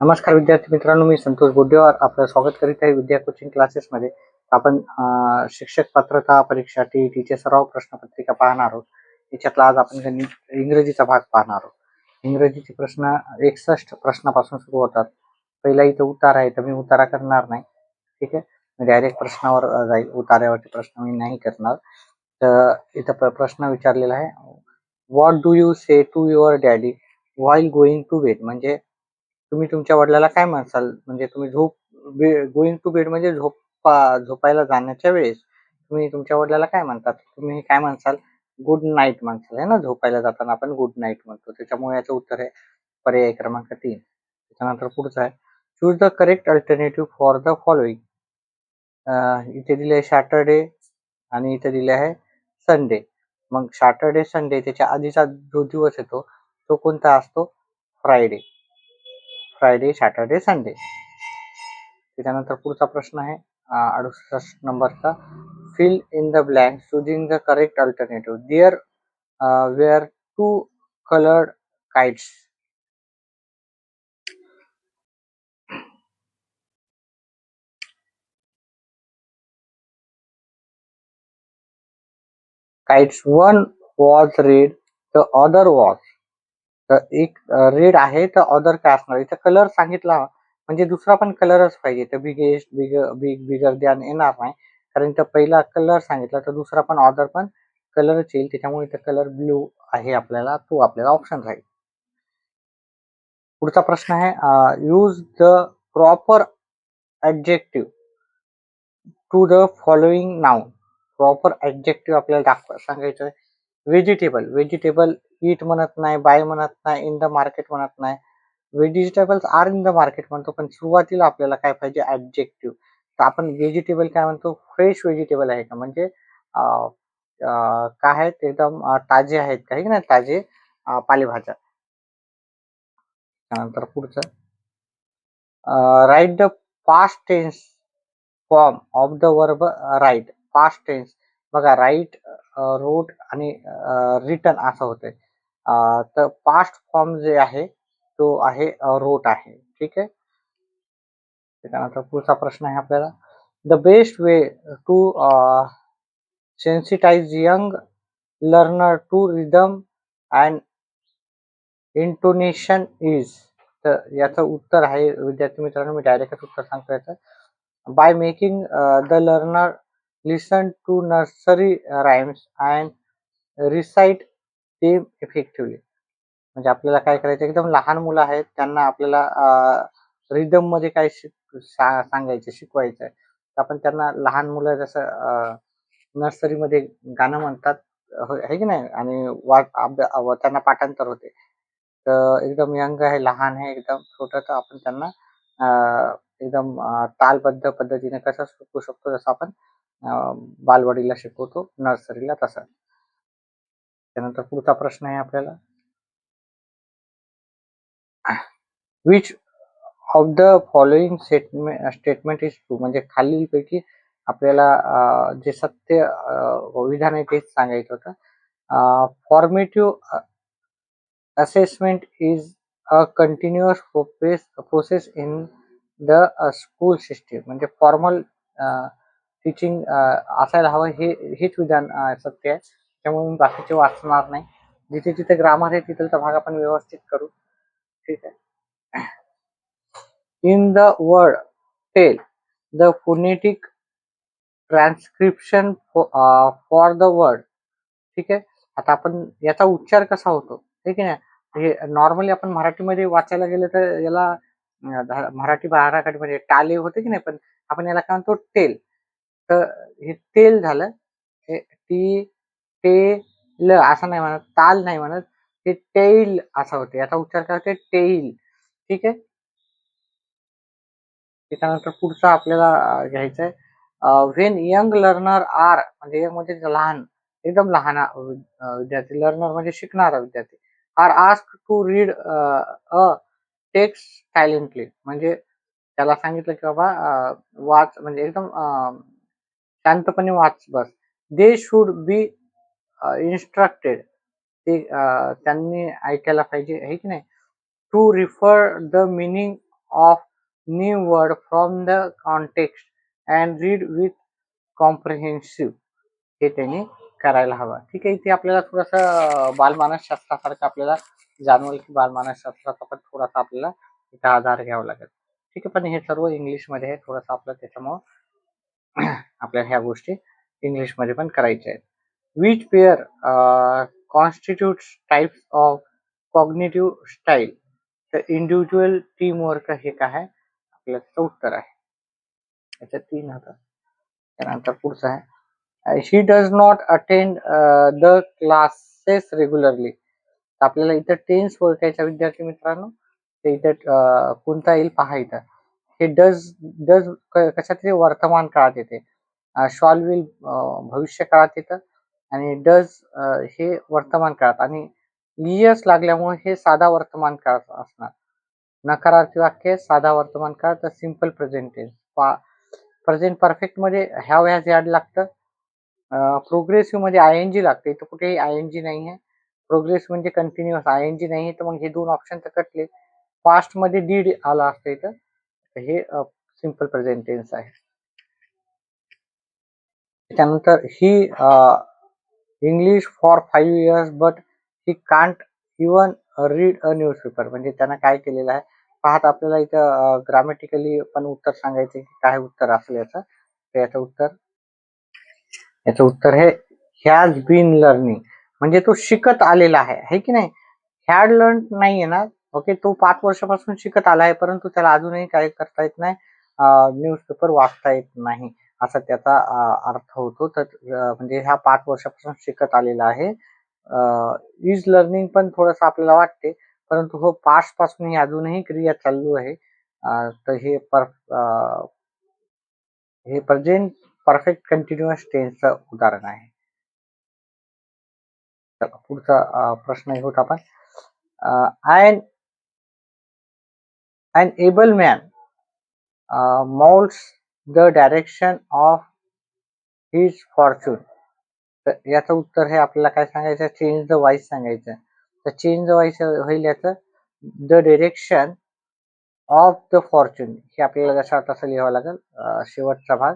नमस्कार विद्यार्थी मित्रांनो, मी संतोष बोड्डेवार आपलं स्वागत करीत आहे विद्या कोचिंग क्लासेसमध्ये. आपण शिक्षक पात्रता परीक्षा टीईटीचे सराव प्रश्नपत्रिका पाहणार आहोत. याच्यातला आज आपण इंग्रजीचा भाग पाहणार आहोत. इंग्रजीचे प्रश्न 61 प्रश्नापासून सुरू होतात. पहिला इथं उतार आहे, तर मी उतारा करणार नाही. ठीक आहे, मी डायरेक्ट प्रश्नावर जाईल. उतार्यावरचे प्रश्न मी नाही करणार. तर इथं प्रश्न विचारलेला आहे, what do you say to your daddy while going to bed. म्हणजे तुम्ही तुमच्या वडिलाला काय म्हणसाल? म्हणजे तुम्ही गोइंग टू बेड म्हणजे झोपायला जाण्याच्या वेळेस तुम्ही तुमच्या वडिलाला काय म्हणतात? तुम्ही काय म्हणसाल? गुड नाईट म्हणसाल, आहे ना. झोपायला जाताना आपण गुड नाईट म्हणतो. त्याच्यामुळे याचं उत्तर आहे पर्याय क्रमांक 3. त्याच्यानंतर पुढचं आहे, choose the correct alternative for the following. इथे दिले आहे सॅटर्डे आणि इथे दिले आहे संडे. मग सॅटर्डे संडे त्याच्या आधीचा जो दिवस येतो तो कोणता असतो? फ्रायडे. Friday, Saturday, Sunday. त्याच्यानंतर पुढचा प्रश्न आहे 68 नंबरचा, fill in the blank choosing the correct alternative. There were two coloured kites. Kites, one was red, the other was. तर एक रेड आहे, तर अदर काय असणार? इथं कलर सांगितला म्हणजे दुसरा पण कलरच पाहिजे. तर बिगेस्ट, बिगर दॅन येणार नाही, कारण इथं पहिला कलर सांगितला तर दुसरा पण अदर पण कलरच येईल. त्याच्यामुळे इथं कलर ब्ल्यू आहे आपल्याला, तो आपल्याला ऑप्शन राहील. पुढचा प्रश्न आहे, use the proper adjective to the following noun. Proper adjective आपल्याला सांगायचं आहे. व्हेजिटेबल, व्हेजिटेबल इट म्हणत नाही, बाय म्हणत नाही, इन द मार्केट म्हणत नाही. Vegetables are in the market म्हणतो, पण सुरुवातीला आपल्याला काय पाहिजे? ॲडजेक्टिव्ह. तर आपण व्हेजिटेबल काय म्हणतो? फ्रेश व्हेजिटेबल आहे का, म्हणजे काय आहेत, एकदम ताजे आहेत का, की नाही, ताजे पालेभाज्या. त्यानंतर पुढचं, write the past tense form of the verb write. Past tense बघा, राईट, रोट आणि रिटन असं होतंय. तर पास्ट फॉर्म जे आहे तो आहे रोट आहे. ठीक आहे. त्याच्यानंतर पुढचा प्रश्न आहे आपल्याला, the best way to sensitize young learner to rhythm and intonation is. तर याचं उत्तर आहे विद्यार्थी मित्रांनो, मी डायरेक्टच उत्तर सांगतो याचं, by making the learner listen to nursery rhymes and recite them effectively. म्हणजे आपल्याला काय करायचं, एकदम लहान मुलं आहेत त्यांना आपल्याला रिदम मध्ये काय सांगायचं, शिकवायचं आहे. तर आपण त्यांना, लहान मुलं जसं नर्सरीमध्ये गाणं म्हणतात, आहे की नाही, आणि त्यांना पाठांतर होते. तर एकदम यंग आहे, लहान आहे, एकदम छोटं, तर आपण त्यांना एकदम तालबद्ध पद्धतीने कसं शिकवू शकतो, जसं आपण बालवाडीला शिकवतो, नर्सरीला, तसं. त्यानंतर पुढचा प्रश्न आहे आपल्याला, which of the following statement is true. म्हणजे खालीलपैकी आपल्याला जे सत्य विधान आहे तेच सांगायचं होतं. Formative assessment is a continuous process in the school system. म्हणजे फॉर्मल टीचिंग असायला हवं, हेच विधान सत्य आहे. त्यामुळे मी बाकीचे वाचणार नाही. जिथे जिथे ग्रामर आहे तिथलचा भाग आपण व्यवस्थित करू. ठीक आहे. In the word tell the phonetic transcription for the word. ठीक आहे. आता आपण याचा उच्चार कसा होतो, ठीक आहे ना. हे नॉर्मली आपण मराठीमध्ये वाचायला गेलं तर याला मराठी बाराखडीमध्ये टाले होते की नाही, पण आपण याला काय म्हणतो? टेल. तर हे तेल झालं. हे टी ते ल असं नाही म्हणत, ताल नाही म्हणत, ते टेल असं होते. याचा उच्चार काय होते? टेल. ठीक आहे. त्याच्यानंतर पुढचा आपल्याला घ्यायचं आहे, व्हेन यंग लर्नर आर, म्हणजे यंग म्हणजे लहान, एकदम लहान विद्यार्थी, लर्नर म्हणजे शिकणारा विद्यार्थी, are ask to read a text silently. म्हणजे त्याला सांगितलं की बाबा वाच, म्हणजे एकदम शांतपणे वाच बस. They should be instructed. ते त्यांनी ऐकायला पाहिजे, आहे की नाही. To refer the meaning of new word from the context and read with comprehensive, हे त्यांनी करायला हवं. ठीक आहे, इथे आपल्याला थोडंसं बालमानसशास्त्रासारखं आपल्याला जाणवलं की बालमानसशास्त्राचा पण थोडासा आपल्याला इथं आधार घ्यावा लागेल. ठीक आहे, पण हे सर्व इंग्लिशमध्ये आहे, थोडंसं आपलं त्याच्यामुळं आपल्याला ह्या गोष्टी इंग्लिशमध्ये पण करायच्या आहेत. Which pair constitutes types of cognitive style, तर इंडिव्हिज्युअल टीम वर्क हे काय आहे आपलं त्याचं उत्तर आहे. याच्यात 3 होतं. त्यानंतर पुढचं आहे she does not attend the classes regularly. आपल्याला इथं टेन्स ओळखायच्या विद्यार्थी मित्रांनो, ते इथं कोणता येईल पहा इथं. हे डज डज कशात ते वर्तमान काळात येते. शॉल विल भविष्य काळात येतं आणि डज हे वर्तमान काळात आणि इयर्स लागल्यामुळे हे साधा वर्तमान काळ असणार. नकारार्थी वाक्य साधा वर्तमान काळ तर simple present tense. Present perfect मध्ये हॅव हॅज हॅड लागतं. प्रोग्रेसिव्ह मध्ये आय एन जी लागते, इथं कुठेही आय एन जी नाही आहे. प्रोग्रेस म्हणजे कंटिन्युअस, आय एन जी नाही तर मग हे 2 ऑप्शन तर कटले. पास्ट मध्ये डीड आला असतं इथं, हे सिंपल प्रेझेंट टेन्स आहे. त्यानंतर he English for 5 years but he can't even read a newspaper, म्हणजे त्यानं काय केलेलं आहे पाहत आपल्याला इथं ग्रामॅटिकली पण उत्तर सांगायचे की काय उत्तर असेल याचं. तर याचं उत्तर हे हॅज बीन लर्निंग, म्हणजे तो शिकत आलेला आहे की नाही. हॅड लर्न नाही येणार. ओके, तो 5 वर्षापासून शिकत आला आहे परंतु त्याला अजूनही काय करता येत नाही, न्यूजपेपर वाचता येत नाही असा त्याचा अर्थ होतो. तर म्हणजे ह्या 5 वर्षापासून शिकत आलेला आहे. इज लर्निंग पण थोडंसं आपल्याला वाटते परंतु हो पास्ट पासून अजूनही क्रिया चालू आहे. तर हे प्रेझेंट परफेक्ट कंटिन्युअस टेन्सचं उदाहरण आहे. चला पुढचा प्रश्न घेऊत आपण. an able man molds the direction of his fortune. तर याचं उत्तर हे आपल्याला काय सांगायचं, चेंज द वाईज सांगायचं. तर चेंज द वाईज होईल याचं the direction of the Fortune, हे आपल्याला जसं तसं लिहावं लागेल शेवटचा भाग.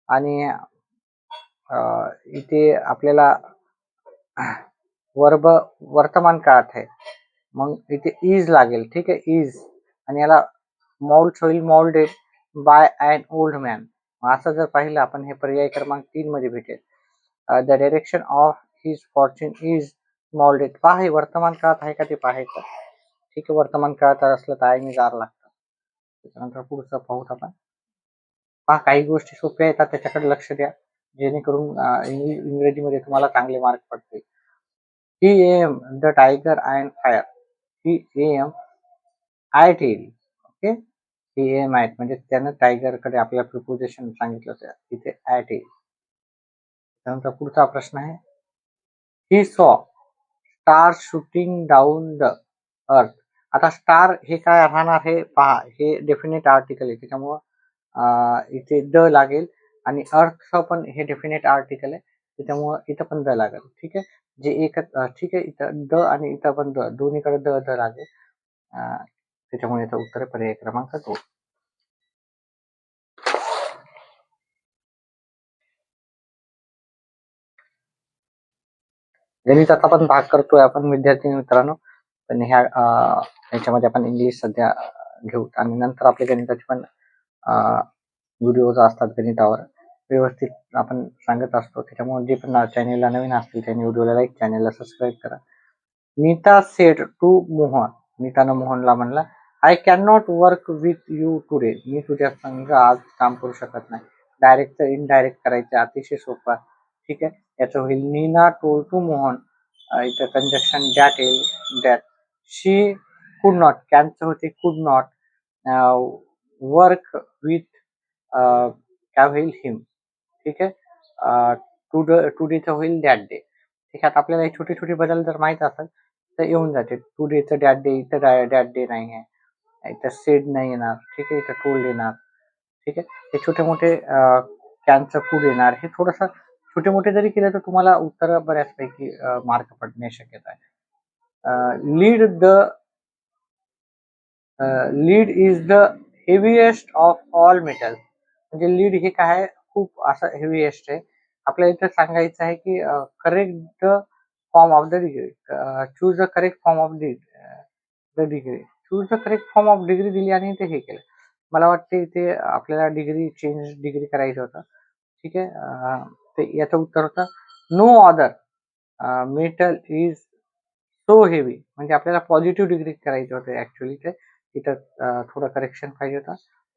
आणि इथे आपल्याला वर्ब वर्तमान काळात आहे मग इथे इज लागेल. ठीक आहे, इज आणि याला मॉल्ड होईल मॉल्डेड बाय अन ओल्ड मॅन. असं जर पाहिलं आपण हे पर्याय क्रमांक 3 मध्ये भेटेल. The direction of his fortune is moulded. पहा हे वर्तमान काळात आहे का ते पाहायचं. ठीक आहे, वर्तमान काळात असलं तर आय जार लागतं. त्याच्यानंतर पुढचं पाहूत आपण. पहा काही गोष्टी सोप्या येतात त्याच्याकडे लक्ष द्या जेणेकरून इंग्रजीमध्ये तुम्हाला चांगले मार्क पडतील. He am the tiger and fire. He am I tell. Okay, he am आहेत म्हणजे त्यानं टायगरकडे आपल्या प्रिपोजिशन सांगितलं होतं तिथे ॲट टेल. त्यानंतर पुढचा प्रश्न आहे he saw star shooting down the earth. आता स्टार हे काय राहणार हे पहा, हे डेफिनेट आर्टिकल आहे त्याच्यामुळं इथे द लागेल आणि अर्थ पण हे डेफिनेट आर्टिकल आहे त्याच्यामुळं इथं पण द लागेल. ठीक आहे, जे एकच ठीक आहे, इथं द आणि इथं पण द दोन्हीकडे द द लागेल. त्याच्यामुळे याचं उत्तर आहे पर्याय क्रमांक 2. गणिताचा पण भाग करतोय आपण विद्यार्थी मित्रांनो, पण ह्याच्यामध्ये आपण इंग्लिश सध्या घेऊ आणि नंतर आपल्या गणिताचे पण व्हिडिओज असतात गणितावर व्यवस्थित आपण सांगत असतो. त्याच्यामुळे जे पण चॅनेलला नवीन असतील त्यांनी व्हिडिओला लाईक, चॅनेलला सबस्क्राईब करा. Neeta said to Mohan. नीतानं मोहनला म्हणला I can not work with you today. मी तुझ्या संग आज काम करू शकत नाही. डायरेक्ट इनडायरेक्ट करायचं अतिशय सोपं. ठीक आहे, याचं होईल नीना टोल्ड टू मोहन. इथं कंजक्शन दॅट येईल दॅट. शी कुड नॉट, कॅनचं होते कुड नॉट वर्क विथ काय होईल हिम. ठीक आहे, टुडेचं होईल दॅट डे. ठीक आहे, आपल्याला हे छोटे छोटे बदल जर माहीत असेल तर येऊन जाते. टुडेचं दॅट डे, इथं दॅट डे नाही आहे, इथं सेड नाही येणार. ठीक आहे, इथं टोल्ड येणार. ठीक आहे, हे छोटे मोठे कॅनचं कुड येणार. हे थोडंसं छोटे मोठे जरी केले तर तुम्हाला उत्तर बऱ्याचपैकी मार्क पडण्याची शक्यता आहे. Lead is the heaviest of all metal, म्हणजे लीड हे काय आहे, खूप असं हेवीएस्ट आहे. आपल्याला इथं सांगायचं आहे की correct form of the degree, choose the correct form of the degree, choose the correct form of degree दिली आणि ते हे केलं. मला वाटते इथे आपल्याला डिग्री चेंज डिग्री करायचं होतं. ठीक आहे. ते याचं उत्तर होतं no other metal is so heavy, म्हणजे आपल्याला पॉझिटिव्ह डिग्री करायचं होतं ऍक्च्युली. ते तिथं थोडं करेक्शन पाहिजे होतं.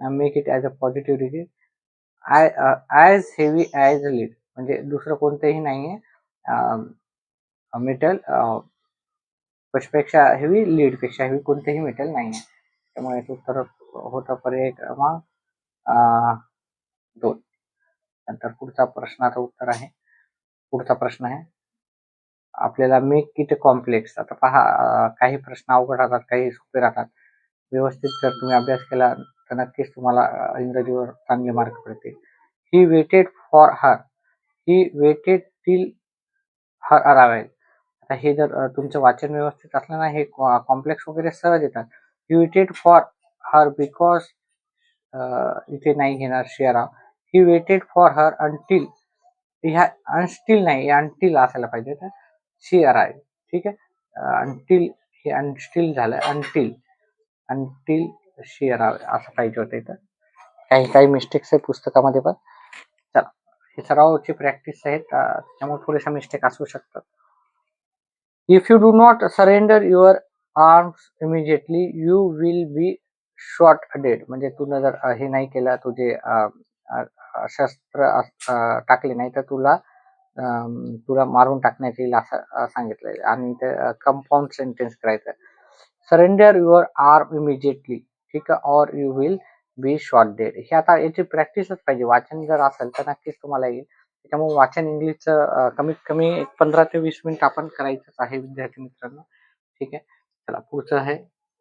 Make it as a positive degree. As heavy as lead, म्हणजे दुसरं कोणतंही नाही आहे मेटल पेक्षा हेवी, लीड पेक्षा हेवी कोणतेही मेटल नाही आहे. त्यामुळे याचं उत्तर होतं पर्याय क्रमांक 2. नंतर पुढचा प्रश्नाचं उत्तर आहे. पुढचा प्रश्न आहे आपल्याला मेक इट कॉम्प्लेक्स. आता पहा, काही प्रश्न अवघड राहतात, काही सोपे राहतात. व्यवस्थित जर तुम्ही अभ्यास केला तर नक्कीच तुम्हाला इंग्रजीवर चांगले मार्क पडतील. He waited for her, he waited till her arrival. आता हे जर तुमचं वाचन व्यवस्थित असलं ना, हे कॉम्प्लेक्स वगैरे सहज येतात. He waited for her because, इथे नाही घेणार शेअरा. He waited for her until, ह्या अनस्टिल नाही, अनटिल असायला पाहिजे तर शी अराईव्ह. ठीक आहे. अनटिल हे अनस्टिल झालं, अनटिल अनटिल शी अराईव्ह असं पाहिजे होतं इथं. काही काही मिस्टेक्स आहे पुस्तकामध्ये पण. चला, हे सरावची प्रॅक्टिस आहेत, त्यामुळे थोड्याशा मिस्टेक असू शकतात. If you do not surrender your arms immediately you will be shot dead, म्हणजे तू जर हे नाही केलं, तुझे शस्त्र टाकले नाही तर तुला तुला मारून टाकण्यात येईल असं सांगितलंय. आणि ते कंपाऊंड सेंटेन्स करायचं. सरेंडर युअर आर्म इमिजिएटली, ठीक आहे, or you will be shot dead. हे आता याची प्रॅक्टिसच पाहिजे. वाचन जर असेल तर नक्कीच तुम्हाला येईल. त्याच्यामुळे वाचन इंग्लिशचं कमीत कमी 15 ते 20 मिनिट आपण करायचंच आहे विद्यार्थी मित्रांनो. ठीक आहे. चला, पुढचं आहे,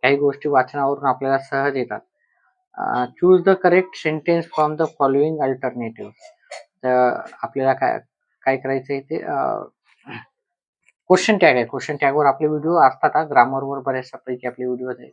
काही गोष्टी वाचनावरून आपल्याला सहज येतात. Choose the correct sentence from the following alternative. तर आपल्याला काय काय करायचं आहे ते क्वेश्चन टॅग आहे. क्वेश्चन टॅगवर आपले व्हिडिओ असतात. ग्रामरवर बऱ्याचपैकी आपले व्हिडिओ आहेत,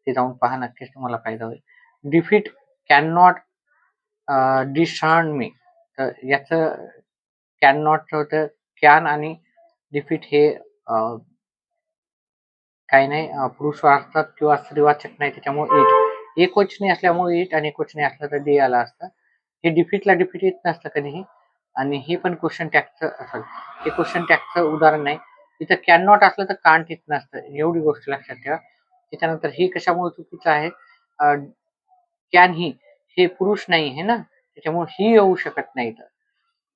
ते जाऊन पहा, नक्कीच तुम्हाला फायदा होईल. डिफीट कॅन नॉट डिसर्न मी, तर याचं कॅन नॉट होतं कॅन, आणि डिफीट हे काही नाही, पुरुषवाचक किंवा स्त्रीवाचक नाही, त्याच्यामुळे इट. एकवचनी असल्यामुळे इट, आणि एकवचनी असलं तर दे आला असतं. हे डिफीटला डिफीट येत नसतं कधीही. आणि हे पण क्वेश्चन टॅगचं असेल, हे क्वेश्चन टॅगचं उदाहरण नाही. तिथं कॅन नॉट असलं तर कांट येत नसतं, एवढी गोष्ट लक्षात ठेवा. त्याच्यानंतर ही कशामुळे चुकीचं आहे, कॅन ही, हे पुरुष नाही आहे ना, त्याच्यामुळे ही येऊ शकत नाही. तर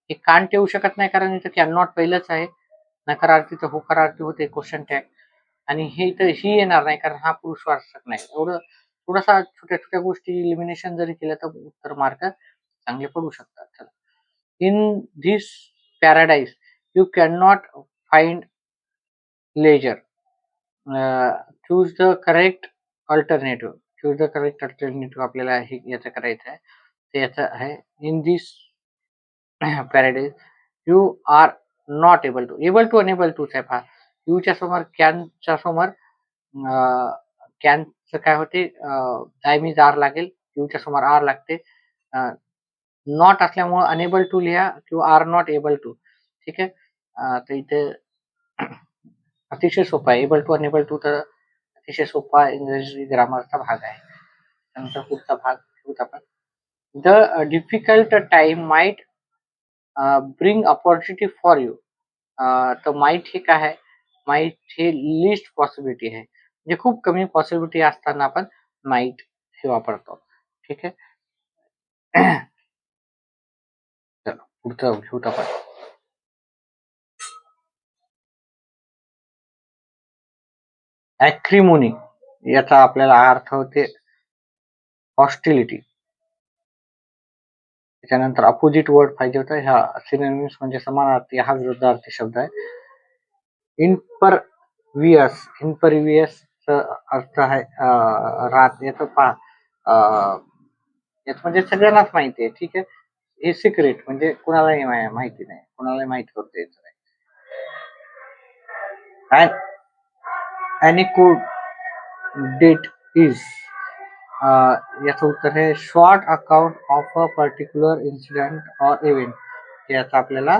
हे कांट येऊ शकत नाही कारण इथं कॅन नॉट पहिलंच आहे. नकारार्थीचं होकारार्थी होते क्वेश्चन टॅग. आणि हे इथं ही येणार नाही कारण हा पुरुषवाचक नाही. एवढं थोडासा छोट्या छोट्या गोष्टी इलिमिनेशन जरी केलं तर उत्तर मार्क चांगले पडू शकतात. चला, in this paradise you can not find leisure. Choose the correct alternative. Choose the correct alternative आपल्याला हे याचं करायचं आहे. ते याचं आहे in this paradise you are not able to. Able to enable टूच आहे पहा. यूच्या समोर कॅनच्या समोर कॅनचं काय होते, दायमी जार लागेल, यूच्या समोर आर लागते. नॉट असल्यामुळे अनेबल टू लिहा किंवा आर नॉट एबल टू. ठीक आहे. तर इथे अतिशय सोपा आहे. एबल टू अनेबल टू तर अतिशय सोपा इंग्रजी ग्रामरचा भाग आहे. त्यानंतर पुढचा भाग घेऊत आपण. The difficult time might bring opportunity for you. तर माइट हे काय आहे, माइट हे लिस्ट पॉसिबिलिटी आहे, म्हणजे खूप कमी पॉसिबिलिटी असताना आपण माइट हे वापरतो. ठीक आहे. चलो, पुढचं घेऊत आपण. ॲक्रिमोनी याचा आपल्याला अर्थ होते हॉस्टिलिटी. त्याच्यानंतर अपोजिट वर्ड पाहिजे होता. ह्या सिनोनिम्स म्हणजे समानार्थी, हा विरुद्धार्थी शब्द आहे. इम्परवियस, इम्परवियस अर्थ आहे रात. याचं पहा, याच म्हणजे सगळ्यांनाच माहिती आहे. ठीक आहे. हे सिक्रेट, म्हणजे कुणालाही माहिती नाही, कुणालाही माहित करता येत नाही. Any code date is याचं उत्तर आहे short account of a particular incident or event. याचं आपल्याला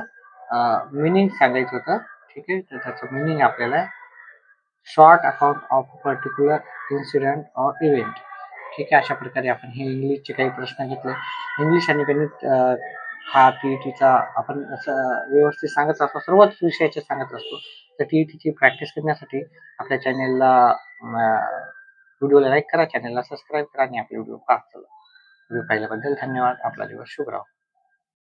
मिनिंग सांगायचं होतं. ठीक आहे, तर त्याचं मिनिंग आपल्याला short account of a particular incident or event. ठीक आहे, अशा प्रकारे आपण हे इंग्लिशचे काही प्रश्न घेतले. इंग्लिश आणि गणित हा टीईटीचा आपण असं व्यवस्थित सांगत असतो, सर्वच विषयाचे सांगत असतो. तर टीईटीची प्रॅक्टिस करण्यासाठी आपल्या चॅनेलला व्हिडिओला लाईक करा, चॅनेलला सबस्क्राईब करा आणि आपले व्हिडिओ पाहत चला. व्हिडिओ पाहिल्याबद्दल धन्यवाद. आपला दिवस शुभ राहो.